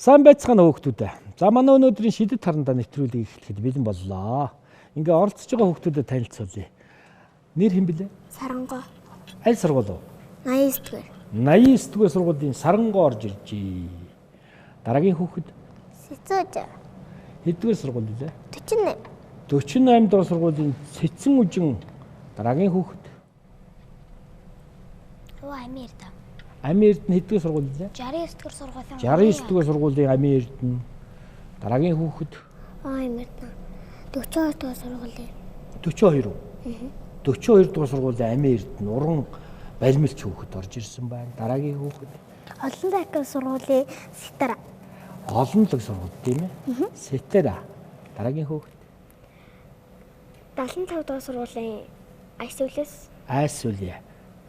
Сайн байцгаана хүүхдүүд. За манай өнөөдрийн шидэт харандаа нэвтрүүлгийг эхлэхэд бэлэн боллоо. Ингээ оролцож байгаа хүүхдүүдэд танилцуулъя. Нэр хэн блэ? Сарангой. Аль сургууль вэ? 89-р. 89-р сургуулийн Сарангой орж иржээ. Дараагийн хүүхэд Сэцүүж. хэдвэр сургууль вэ? 48. 48 дугаар сургуулийн Цэцэн үжин. Дараагийн хүүхэд Амин Эрдэнэ. Амин Эрдэнэ хэдвэр сургууль вэ? 69-р сургуулийн 69-р сургуулийн Амин Эрдэнэ. Дараагийн хүүхэд Амин Эрдэнэ. 42-р сургуулийн 42. 42 дугаар сургуулийн Амин Эрдэнэ уран баримлч хүүхэд орж ирсэн байна. Дараагийн хүүхэд Олон дахин сургуулийн Сэтара. олон лаг сургууль тийм ээ. Сэтера. Дараагийн хүүхэд 75 дугаар сургуулийн Айсүлэс. Айсүлья.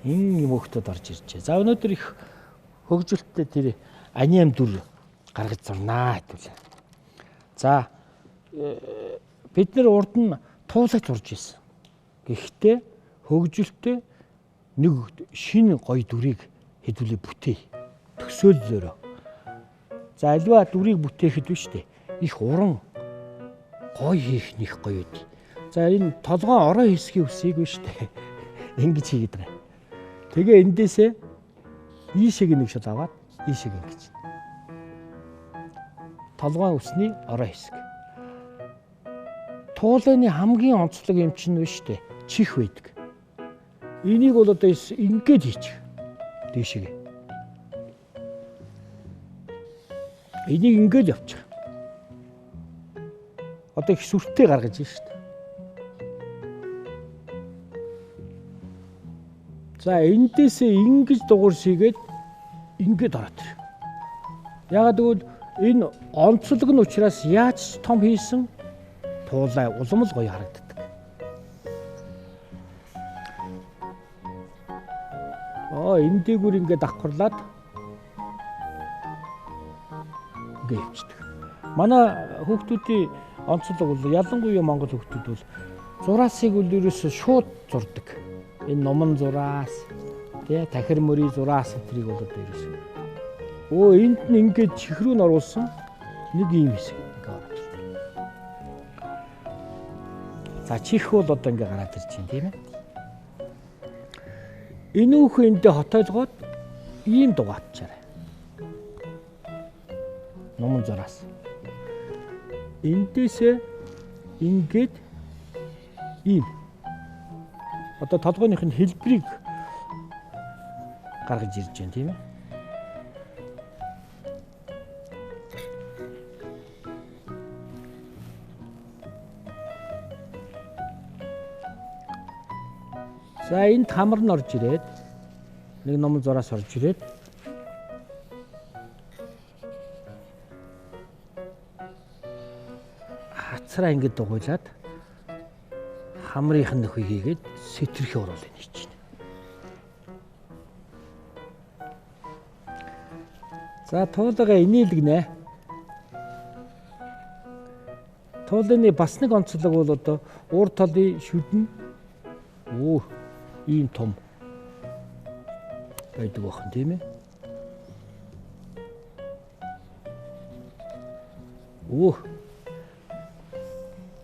Энэ хүүхдүүд орж иржээ. За өнөөдөр их хөгжилттэй тэр аним дүр гаргаж зурнаа хэвлээ. За бид нэр урд нь туулаж урж исэн. Гэхдээ хөгжилттэй нэг шинэ гоё дүрийг хэдүүлээ бүтээ. Төсөөллөөрөө. За альва дүрийг бүтээхэд биш үү? Их уран гоё хийх них гоё үд. За энэ толгойн орой хэсгийн үсийг биш үү? Ингэж хийгээд байгаа. Тэгээ эндээсээ ийшээг нэг шал аваад ийшээг ингэж. Толгойн үсний орой хэсэг. Туулайны хамгийн онцлог юм чинь биш үү? Чих байдаг. Энийг бол одоо ингэж хийчих. Дээшээ. Энийг ингэж явуучих. Одоо их сүртэй гаргаж байна шүү дээ. За эндээсээ ингэж дууршигээд ингэж ороод ир. Ягаад гэвэл энэ онцлог нь учраас яаж том хийсэн туулай улам л гоё харагддаг. Энэ дээгүүр ингээд давхарлаад ингээд явчихдаг. Манай хүүхдүүдийн онцлог бол ялангуяа монгол хүүхдүүд бол зураасыг үл ерөөсөө шууд зурдаг. Энэ номон зураас тий тахир мөрийн зураас тэрийг бол одоо ерөөсөө. Энд нь ингээд чих рүү н оруулсан нэг юм хэсэг ингээд ороод ирсэн. За чих бол одоо ингээд гараад ирж байна тийм ээ. Энэ үхэн эндээ хотойлгоод ийм дугаатчаарай. Номон зураас. Эндээсээ ингээд ийм одоо толгойных нь хэлбэрийг гаргаж ирж байна тийм ээ. За энд хамар нь орж ирээд нэг номон зураас орж ирээд хацраа ингэж дугуйлаад хамрынх нь нөхөй хийгээд сэтэрхий оруулах нь хийж байна. За туулайгаа инээлгэнэ. Туулайны бас нэг онцлог бол одоо уур талын шүдэн ийм том байдаг бахан тийм ээ.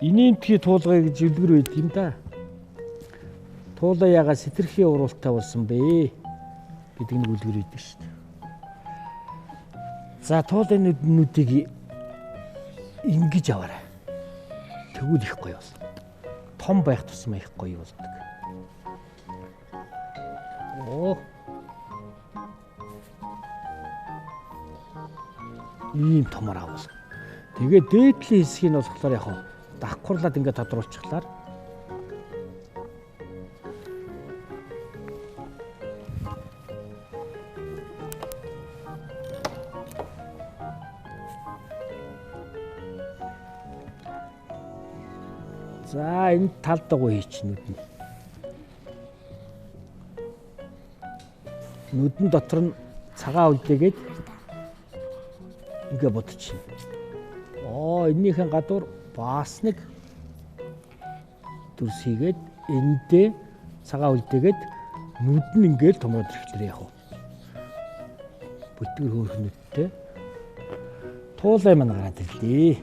Инээмтгий туулгай гэж үлгэр байдаг юм да. Туулай ягаа сэтэрхий уралтай болсон бэ гэдэг нэг үлгэр байдаг шүү дээ. За туулайны нүдийг ингэж аваарай. Тэгвэл их гоё болно. Том байх тусмаа их гоё болдог. Ийм томор авал. Тэгээ дээдлийн хэсгийг нь болохоор яг давхарлаад ингээд тодруулчихлаар за энэ талд дагуу хийчихнүүд нь. Нүдэн дотор нь цагаан үлдээгээд ингээ бодчихно. Эннийхэн гадуур бас нэг дүрс хийгээд эндээ цагаан үлдээгээд нүд нь ингээл томроод ирэхлээр яг. Бүтгэр хөөрхнөдтэй Туулай маань гараад ирлээ.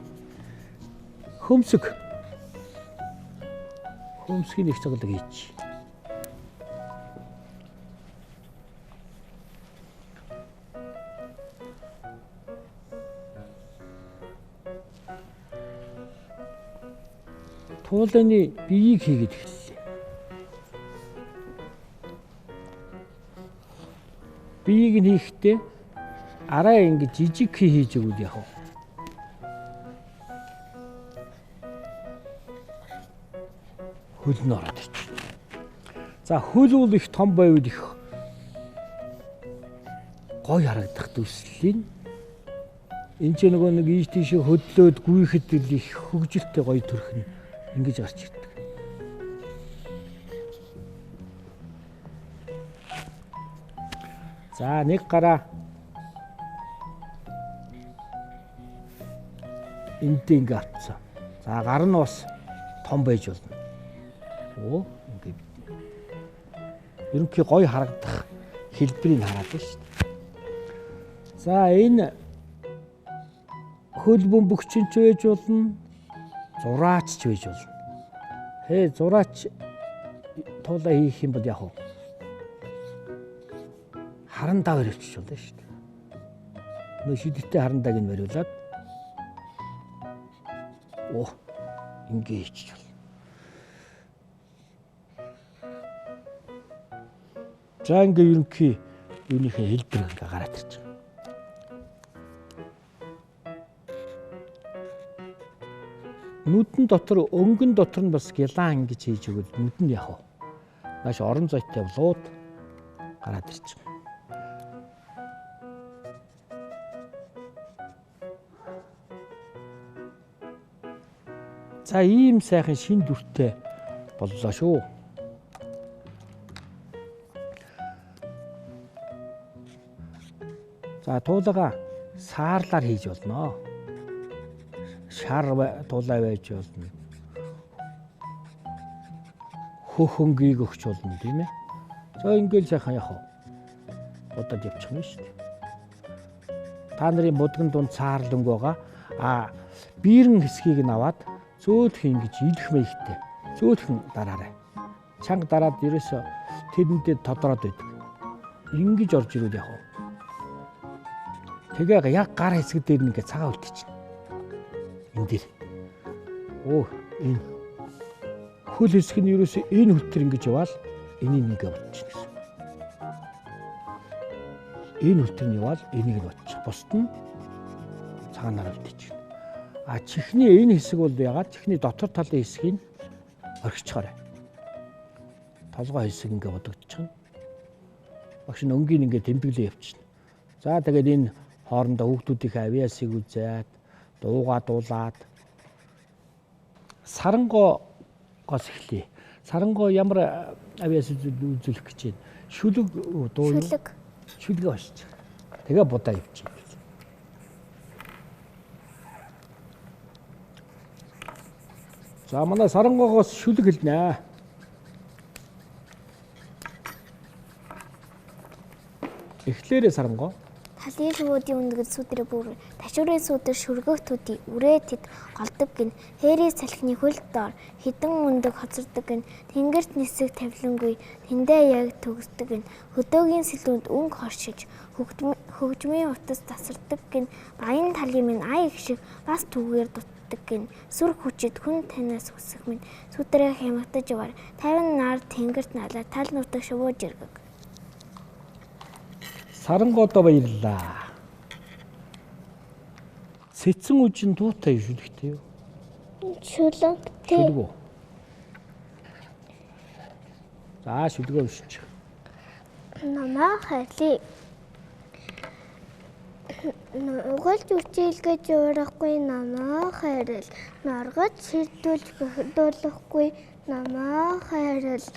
Хөмсг. Хөмсгийн нэг цоглог хийчих. Туулайны биеийг хийгээд эхэллээ. Биеийг нь хийхдээ араа ингэ жижиг хийж өгвөл яг уу. Хөл нь ороод ирчих. За хөл бол их том байвал их гой харагдах төслийн энэ ч нөгөө нэг ийш тийш хөдлөөд гүйхэд их хөгжилтэй гой төрх нь ингэж гарч ирдэг. За нэг гараа энтэй ингэ авцсан. За гар нь бас том байж болно. Оо ингэ. Ерөнхий гой харагдах хэлбэрийг хараад байна шүү дээ. За энэ хөл бөмбөгчин ч байж болно. Зураач ч байж болно. Зураач туулаа хийх юм бол яг уу харандаа өрөвчж болно шүү дээ. Нөө шидэгтэй харандааг нь бариулаад ингэ хийчих болно. За ингэ ерөнхий юуныхээ хэлбэр ингээ гараад ирж байгаа. Нүдэн дотор өнгөн дотор нь бас гялаан ингэж хийж өгвөл нүд нь яг маш орон зайтай болоод гараад ирж байгаа. За ийм сайхан шин дүртэй боллоо шүү. За туулайгаа саарлаар хийж болно. Шар тулай байж болно. Хөх хөнгийг өгч болно тийм ээ. За ингээл сайхан яах вэ? Бодоод явчих юм шүү дээ. Та нарын будган дунд цаарланг байгаа. Биерэн хэсгийг нь аваад зөөлхөн ингэж идэх мэйхтэй. Зөөлхөн дараарай. Чанга дараад ерөөсө тэрэндээ тодороод байдаг. Ингэж орж ирвэл яах вэ? Тэгээ яг гар хэсэг дээр нэг цагаан үлдчихнэ. Энэ дээр. Энэ хөл хэсэг нь ерөөсөө энэ хөлтөр ингэж яваал энийг ингээ бодчих гэсэн. Энэ хөлтөр нь яваал энийг нь бодчих. Бусд нь цагаанаар үлдчих. Чихний энэ хэсэг бол ягаад чихний дотор талын хэсгийг орхичихоорой. Толгой хэсэг ингээ бодогдчихно. Багш нь өнгийг ингээ тэмдэглээ явчихна. За тэгээд энэ хоорондоо хүүхдүүдийн авиасыг үзээд дуугаа дуулаад сарангоос эхлэе. Сарангоо ямар авиас үзүүлэх гэж байна? Шүлэг дуу. Шүлгээ башиж. Тэгээ будаа явчих. За манай сарангоогоос шүлэг хэлнэ. Эхлээрээ сарангоо талын шувуудын үндгэл сүдрэ бүр ташуурын сүдэр шүргөх төдий үрээ тэд голдог гин хээрийн салхины хөл доор хідэн өндөг хоцордог гин тэнгэрт нисэх тавилангүй тэндээ яг төгсдөг гин хөдөөгийн сэлүүнд өнгө хоршиж хөгжмийн утас тасардаг гин баян талын минь ая их шиг бас түгээр дутдаг гин сүр хүчит хүн танаас хүсэх минь сүдрээ хямагтаж яваар 50 нар тэнгэрт налаа тал нутаг шувууж иргэг. Сарангоодоо баярлаа. Цэцэн үжин дуутай шүлэгтэй юу? Шүлэгтэй. Шүлгөө. За шүлгөө өшчих. Намаа хайли. Угалж үчилгэж урахгүй намаа хайрал. Наргаж шилдүүлж хөдөлөхгүй намаа хайрал.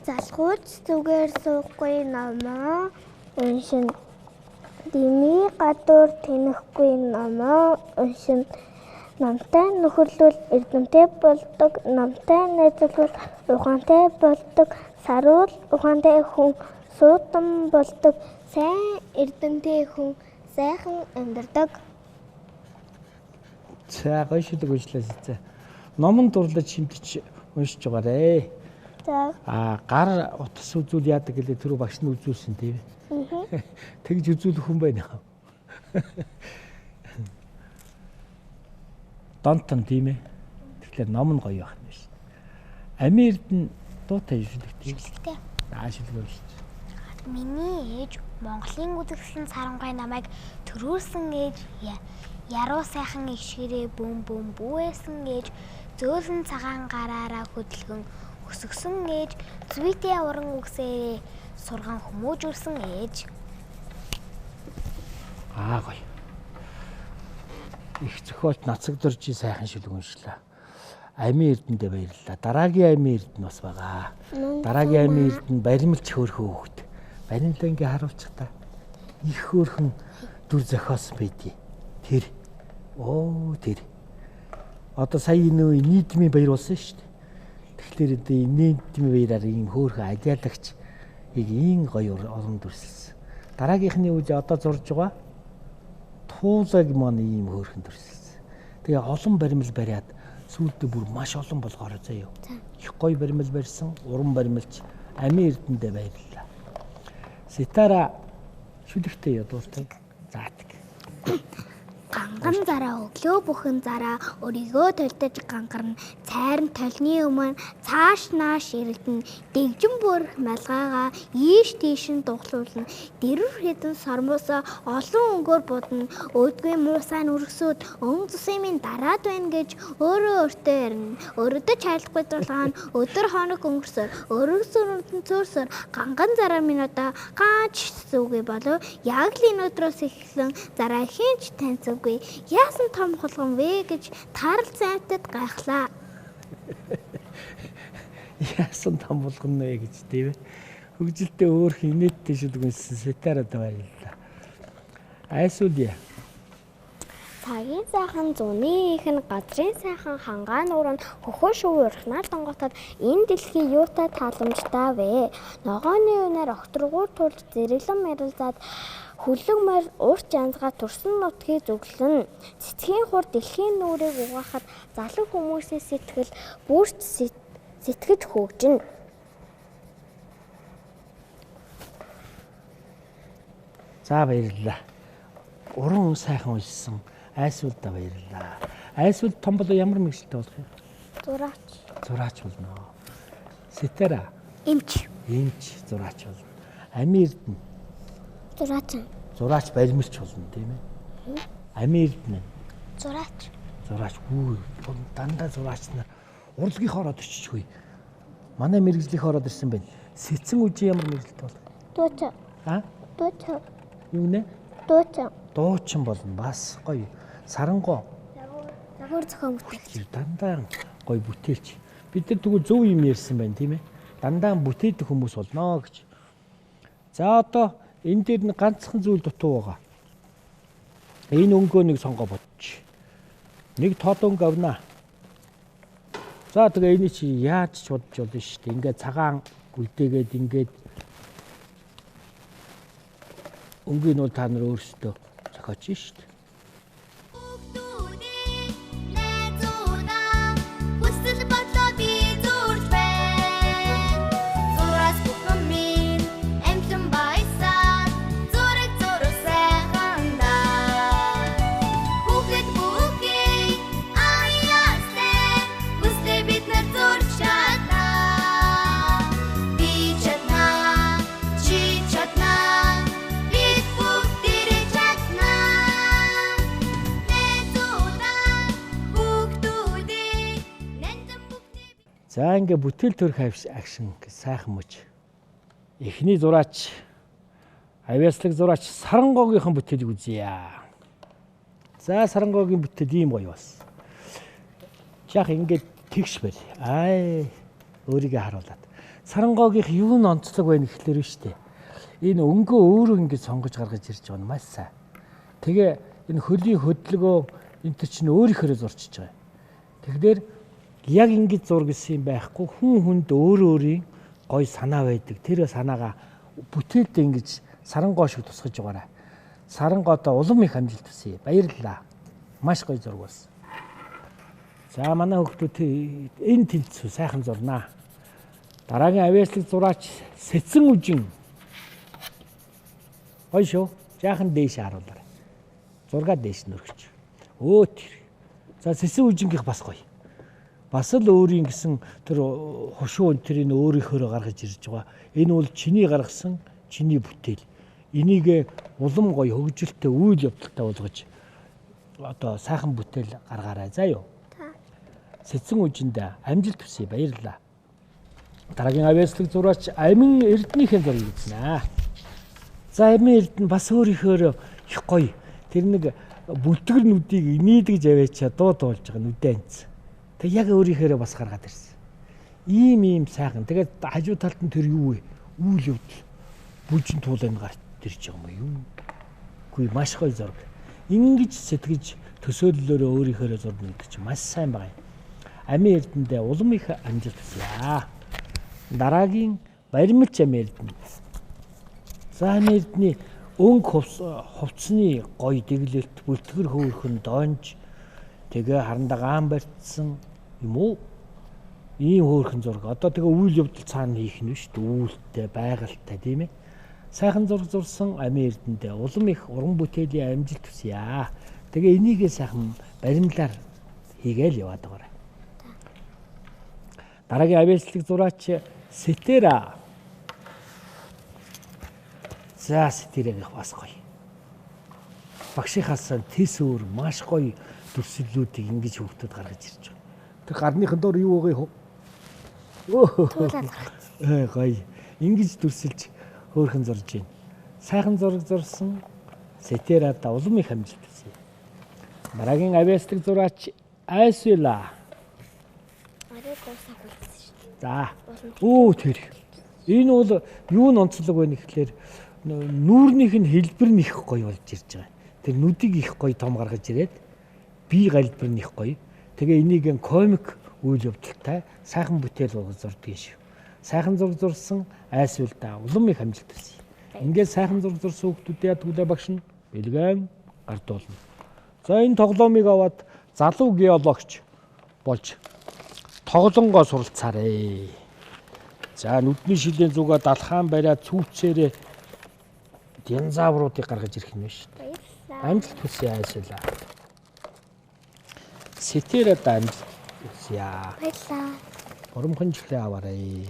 Залхууч зүгээр суухгүй намаа уншин дими гадуур тэнэхгүй намаа уншин намтай нөхөрлөл эрдэмтэй болдог намтай найзлал ухаантай болдог саруул ухаантай хүн суудан болдог сайн эрдэмтэй хүн сайхан амьдардаг. За гоё шүлэг уншлаа. Номон дурлаж шимтэж уншиж байгаарэ. За. Гар утас үзүүл яадаг гэлээ түрүү багш нь үзүүлсэн тийм ээ. Тэгж үзүүлэх хүн байна. Донтон тийм ээ. Тэгэхээр ном нь гоё байх юм шүү. Амийн эрдэнэ дуутай шүлэг тийм. Шүлэгтэй. Шүлэг уншиж. Миний ээж Монголын үзэгсэн сарангай намайг төрүүлсэн ээж яруу сайхан ишгэрээ бөм бүүсэн ээж зөөлөн цагаан гараараа хөдөлгөн өсгсөн ээж зүйтэй уран үгсээрээ сурган хүмүүжүүлсэн ээж. Гоё. Их зохиолч Нацаг Доржи сайхан шүлэг уншлаа. Амийн эрдэндээ баярлалаа. Дараагийн амийн эрдэнэ бас байгаа. Дараагийн амийн эрдэнэ баримлж хөөрхөө хөвгт. Баримлаа ингээ харуулчих та. Их хөөрхөн дүр зохиосон байдгийг. Тэр. Тэр. Одоо сая нөө нийтмийн баяр болсон шүү дээ. Тэгэхээр одоо нийтмийн баяраар ийм хөөрхөн ажаалагч ийм гоё орон дүрсэлсэн. Дараагийнхны үе одоо зурж байгаа. Туулаг маань ийм хөөрхөн дүрсэлсэн. Тэгээ олон баримл бариад сүүлдээ бүр маш олон болгоорой заяа. Их гоё баримл барьсан, уран баримлч амийн эрдэндээ баярлалаа. Ситара шүлэгтэй ядууртай. Заадаг. Ганган зараа өглөө бүхэн зараа өрийгөө толтож гангарна цайран толны өмнө цааш нааш ирэлдэн дэгжин бүрх малгайгаа ийш тийш нь дуглуулна дэрвэр хэдэн сормосоо олон өнгөөр будна өөдгүй муусаа нүргсүүд өн цусын минь дараад байна гэж өөрөө өөртөө ярина өрөдөж хайрлахгүй дулгаан өдөр хоног өнгөрсөөр өргөсөрөндөн цөөрсөөр ганган зараа минь одоо гач зүгээ болов яг л энэ өдрөөс эхлэн зараа хинч таньцав яасан том хулган вэ гэж тарал зайтад гайхлаа. Яасан том хулган вэ гэж тийм ээ. Хөгжилтэй өөр инээдтэй шүлэг үнсэн Ситарад баярлалаа. Айсуулия. Цагийн сайхан зуны ихэн газрын сайхан хангаа нуурын хөхөө шувуу урхнаар донготод энэ дэлхий юутай тааламжтай вэ? Ногооны үнээр огторгуур тулж зэрэглэн мэрэлзаад хүлэг мар урт янзгаа турсан нутгийг зүглэн цэцгийн хур дэлхийн нүрийг угаахад залуу хүмүүсийн сэтгэл бүрт сэтгэж хөгжинэ. За баярлалаа. Уран сайхан уншсан. Айсуулдаа баярлалаа. Айсуул том болоо ямар мэргэжилтэй болох юм? Зураач. Зураач болно. Ситара. Эмч. Зураач болно. Амийн эрдэнэ. Зураач баримлч болно тийм ээ. Амийн эрдэнэ. Зураач. Дандаа зураач нар урлагийн ороод ирчихгүй. Манай мэргэжлийн ороод ирсэн байна. Сэцэн үжи ямар мэргэжилтэй болох? Дуучин. Дуучин. Юу нэ? Дуучин болно. Бас гоё. Сарангоо. Загвар зохион бүтээгч. Дандаа гоё бүтээлч. Бид нар тэгвэл зөв юм ярьсан байна тийм ээ. Дандаа бүтээдэг хүмүүс болно гэж. За одоо энэ дээр нэг ганцхан зүйл дутуу байгаа. Энэ өнгөө нэг сонгоо бодчих. Нэг тод өнгө авнаа. За тэгээ энэ чи яаж ч бодож болно шүү дээ. Ингээд цагаан үлдээгээд ингээд өнгөний бол та нар өөрсдөө зохиоч шүү дээ. За ингээ бүтээл төрх агшин сайхан мөч. Эхний зураач авьяаслаг зураач Сарангоогийн бүтээлийг үзье. За Сарангоогийн бүтээл ийм гоё бас. Жах ингээд тэгш байл. Өөрийгөө харуулад. Сарангоогийн юу н онцлог байна гэхлээр шүү дээ. Энэ өнгөө өөрөө ингээд сонгож гаргаж ирж байгаа нь маш сайн. Тэгээ энэ хөлийн хөдөлгөөн энэ чинь өөрийнхөө зурчиж байгаа. Тэгэхээр яг ингэж зур гэсэн юм байхгүй хүн хүнд өөрийн гой санаа байдаг. Тэр санаагаа бүтээлдээ ингэж Сарангоо шиг тусгаж байгаарай. Сарангоодоо улам их амжилт хүсье. Баярлалаа. Маш гоё зураг болсон. За манай хүүхдүүд энэ тэмцүү сайхан зурнаа. Дараагийн авиаслаг зураач Сэцэн үжин. Гоё шүү. Жаахан дээш харуулаарай. Зургаа дээш нөргөч. Тэр. За Сэцэн үжингийнх бас гоё. Бас л өөрийн гэсэн тэр хушуу өнтрийг өөрийнхөө гаргаж ирж байгаа. Энэ бол чиний гаргасан чиний бүтээл. Энийг улам гоё хөгжилтэй үйл явдалтай болгож одоо сайхан бүтээл гаргаарай. За юу. Сэцэн үжинд амжилт хүсье. Баярлалаа. Дараагийн авиаслаг зураач Амин Эрдэнийхэн зургийг үзнэ. За Амин Эрдэнэ бас өөрийнхөө их гоё. Тэр нэг бүлтгэр нүдийг инээдгэж аваачаа дуу дуулж байгаа нүдэнц. Тэг яг өөрийнхөө бас гаргаад ирсэн. Ийм сайхан. Тэгээд хажуу талд нь тэр юу вэ? Үйл явдал. Бүжин тууланд гарт ирж байгаа юм юу? Үгүй маш гоё зураг. Ингэж сэтгэж төсөөллөөрөө өөрийнхөө зураг гэдэг чинь маш сайн байна. Амин Эрдэндээ улам их амжилт хүсье. Дараагийн Баримлж Амин Эрдэнэ. За Амин Эрдэнэ өнгө хувцсны гоё дэглэлт бүлтгэр хөөрхөн доонж тэгээ харандаа гаан барьцсан юм уу? Ийм хөөрхөн зураг. Одоо тэгээ үйл явдал цаана хийх нь шүү дээ. Үүлтэй, байгальтай тийм ээ. Сайхан зураг зурсан Амин Эрдэнэдээ улам их уран бүтээлийн амжилт хүсье. Тэгээ энийгээ сайхан баримлаар хийгээл яваад байгаарай. Дараагийн авиаслаг зураач Сэтера. За Сэтэрэгийнх бас гоё. Багшийнхаас тэс өөр маш гоё дүрслэлүүдийг ингэж хүүхдүүд гаргаж ирж байгаа. Тэр гарныхан доор юу байгаа юм? Гоё. Ингэж дүрсэлж хөөрхөн зурж байна. Сайхан зураг зурсан Сэтэрада улам их амжилт хүсье. Дараагийн авиаслаг зураач Айсвила. За. Тэр. Энэ бол юу н онцлог байна гэхлээр нүүрнийх нь хэлбэр нь их гоё болж ирж байгаа. Тэр нүдийг их гоё том гаргаж ирээд бие галбар нь их гоё. Тэгээ энийг комик үйл явдалтай сайхан бүтээл болгож зурдаг шүү. Сайхан зураг зурсан Айсвилда улам их амжилт хүсье. Ингээд сайхан зураг зурсан хүүхдүүдээ ядгуулаа багш нь бэлгэн гардуулна. За энэ тоглоомыг аваад залуу геологч болж тоглонгоо суралцаарай. За нүдний шилийн зүгээ далхаан бариад цүүцээрээ динозавруудыг гаргаж ирэх нь шүү дээ. Амжилт хүсье Айсвила. Сэтэрада амжилт хүсье. Баярлалаа. Урамхан чихлээ аваарай.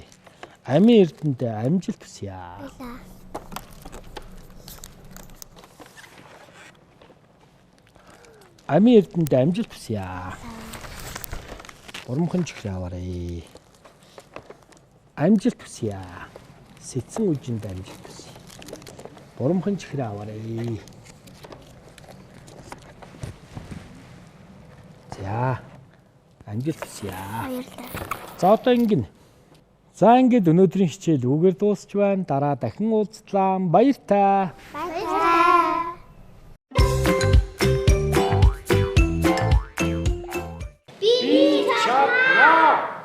Амин Эрдэнэдээ амжилт хүсье. Баярлалаа. Амин Эрдэнэдээ амжилт хүсье. Урамхан чихлээ аваарай. Амжилт хүсье. Сэцэн үжинд амжилт хүсье. Урамхан чихлээ аваарай. За амжилт хүсье. Баярлалаа. За одоо ингэнэ. За ингээд өнөөдрийн хичээл үгээр дуусч байна. Дараа дахин уулзлаа. Баяр таа. Баярлалаа. Би чамаа